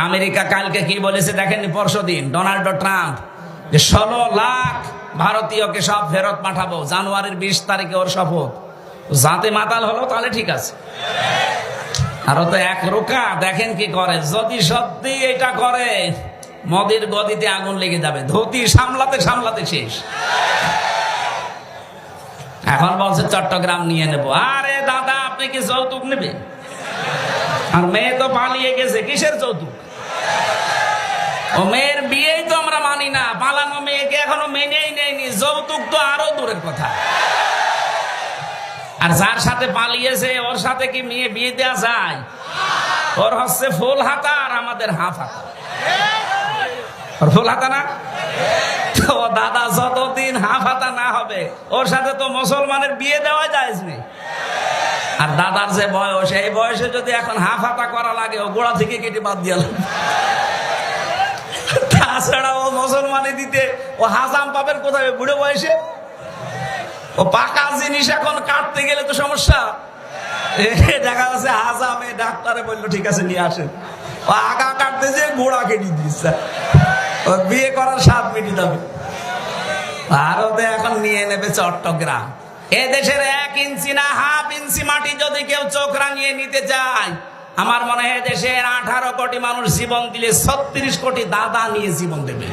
America কালকে কি বলেছে দেখেননি? পরশুদিন ডোনাল্ড ট্রাম্প যে 16 লাখ ভারতীয়কে সব ফেরত পাঠাবো, জানুয়ারির 20 তারিখে ওর শপথ। যাতে মাতাল হলো তাহলে ঠিক আছে, আরো তো এক রোকা। দেখেন কি করে, যদি সত্যি এটা করে মোদির গদিতে আগুন লেগে যাবে, ধুতি সামলাতে সামলাতে শেষ। এখন বলছে চট্টগ্রাম নিয়ে নেব। আরে দাদা, আপনি কি যৌতুক নেবেন? আর মেয়ে তো পালিয়ে গেছে, কিসের যৌতুক? ও মেয়ের বিয়েই তো আমরা মানি না, পালানো মেয়েকে এখনো মেনেই নেয়নি, যৌতুক তো আরো দূরের কথা। আর যার সাথে পালিয়েছে ওর সাথে কি মেয়ে বিয়ে দেওয়া যায়? ওর হচ্ছে ফুল হাতা আর আমাদের হাফ হাতা। ওর ফুল হাতা না তো দাদা, যতদিন হাফ হাতা না হবে ওর সাথে তো মুসলমানের বিয়ে দেওয়া যায় না। আর দাদার যে বয়স, এই বয়সে যদি এখন হাফ হাতা করা লাগে, ও গোড়া থেকে কেটে বাদ দিয়ে তাছাড়া ও মুসলমানে দিতে ও হাজাম পাবেন কোথায় বুড়ো বয়সে? ও পাকা জিনিস এখন কাটতে গেলে তো সমস্যা। দেখা যাচ্ছে হাজামে ডাক্তারে বললো ঠিক আছে নিয়ে আসেন, ও আগা কাটতে যে গোড়া কেটে দিচ্ছে। ও বিয়ে করার 7 মিনিট হবে। ভারতে এখন নিয়ে নেবে চট্টগ্রাম। এ দেশের 1 ইঞ্চি না হাফ ইঞ্চি মাটি যদি কেউ চোখ রাঙিয়ে নিতে চায়, আমার মনে হয় দেশের 18 কোটি মানুষ জীবন দিলে 36 কোটি দাদা নিয়ে জীবন দেবে।